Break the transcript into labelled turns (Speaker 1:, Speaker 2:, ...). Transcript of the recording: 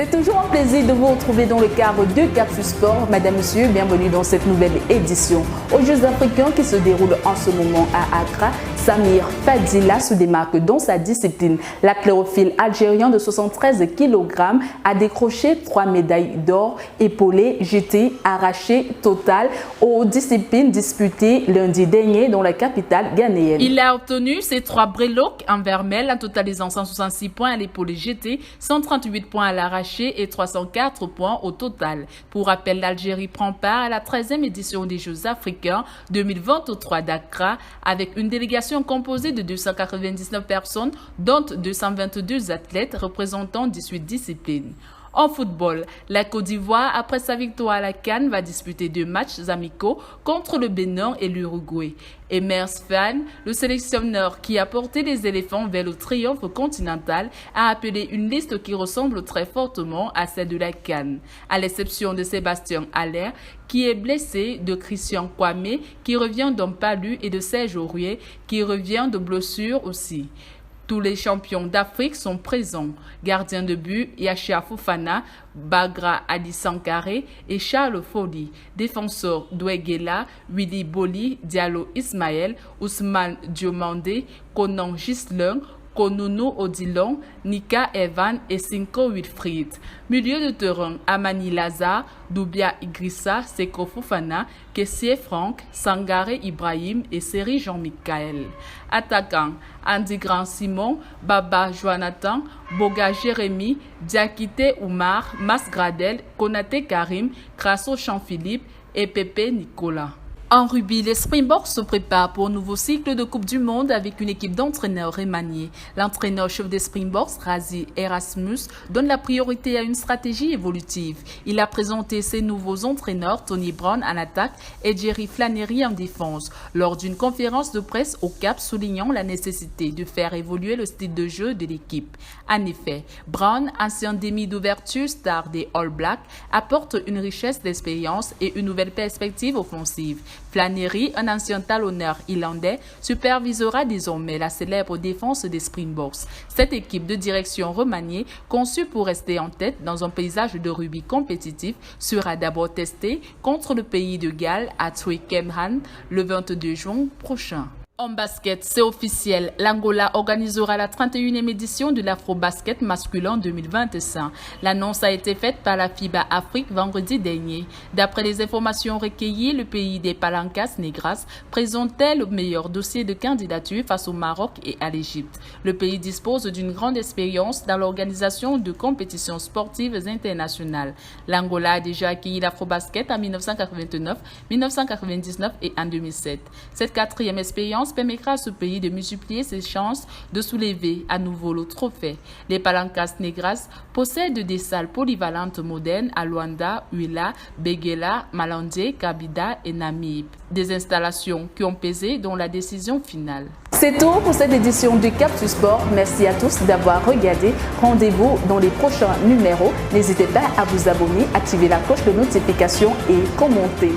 Speaker 1: C'est toujours un plaisir de vous retrouver dans le cadre de Capsule Sport. Madame, Monsieur, bienvenue dans cette nouvelle édition. Aux Jeux africains qui se déroulent en ce moment à Accra, Samir Fadila se démarque dans sa discipline. L'haltérophile algérien de 73 kg a décroché 3 médailles d'or, épaulé, jeté, arraché, total aux disciplines disputées lundi dernier dans la capitale ghanéenne.
Speaker 2: Il a obtenu ses 3 breloques en vermel en totalisant 166 points à l'épaulé jeté, 138 points à l'arraché et 304 points au total. Pour rappel, l'Algérie prend part à la 13e édition des Jeux africains 2023 d'Accra avec une délégation composée de 299 personnes, dont 222 athlètes représentant 18 disciplines. En football, la Côte d'Ivoire, après sa victoire à la CAN, va disputer 2 matchs amicaux contre le Bénin et l'Uruguay. Emers Fan, le sélectionneur qui a porté les éléphants vers le triomphe continental, a appelé une liste qui ressemble très fortement à celle de la CAN, à l'exception de Sébastien Haller, qui est blessé, de Christian Kwame, qui revient d'un palu, et de Serge Aurier, qui revient de blessure aussi. Tous les champions d'Afrique sont présents. Gardien de but, Yachia Fofana, Bagra Ali Sankaré et Charles Folly. Défenseurs, Douegela, Willy Boli, Diallo Ismaël, Ousmane Diomandé, Conan Gislin, Konounou Odilon, Nika Evan et Cinco Wilfried. Milieu de terrain, Amani Lazare, Doubia Igrissa, Seko Fofana, Kessier Franck, Sangaré Ibrahim et Seri Jean-Michael. Attaquant, Andy Grand Simon, Baba Jonathan, Boga Jérémy, Diakité Oumar, Mas Gradel, Konaté Karim, Crasso Jean-Philippe et Pepe Nicolas. En rugby, les Springboks se préparent pour un nouveau cycle de Coupe du Monde avec une équipe d'entraîneurs remaniés. L'entraîneur-chef des Springboks, Rassie Erasmus, donne la priorité à une stratégie évolutive. Il a présenté ses nouveaux entraîneurs, Tony Brown en attaque et Jerry Flannery en défense, lors d'une conférence de presse au Cap, soulignant la nécessité de faire évoluer le style de jeu de l'équipe. En effet, Brown, ancien demi d'ouverture star des All Blacks, apporte une richesse d'expérience et une nouvelle perspective offensive. Flannery, un ancien talonneur irlandais, supervisera désormais la célèbre défense des Springboks. Cette équipe de direction remaniée, conçue pour rester en tête dans un paysage de rugby compétitif, sera d'abord testée contre le pays de Galles à Twickenham le 22 juin prochain. En basket, c'est officiel, l'Angola organisera la 31e édition de l'Afro-Basket masculin 2025. L'annonce a été faite par la FIBA Afrique vendredi dernier. D'après les informations recueillies, le pays des Palancas Negras présentait le meilleur dossier de candidature face au Maroc et à l'Égypte. Le pays dispose d'une grande expérience dans l'organisation de compétitions sportives internationales. L'Angola a déjà accueilli l'Afro-Basket en 1989, 1999 et en 2007. Cette 4e expérience permettra à ce pays de multiplier ses chances de soulever à nouveau le trophée. Les Palancas Negras possèdent des salles polyvalentes modernes à Luanda, Huila, Béguéla, Malande, Kabida et Namib. Des installations qui ont pesé dans la décision finale.
Speaker 1: C'est tout pour cette édition du Capsule Sport. Merci à tous d'avoir regardé. Rendez-vous dans les prochains numéros. N'hésitez pas à vous abonner, activer la cloche de notification et commenter.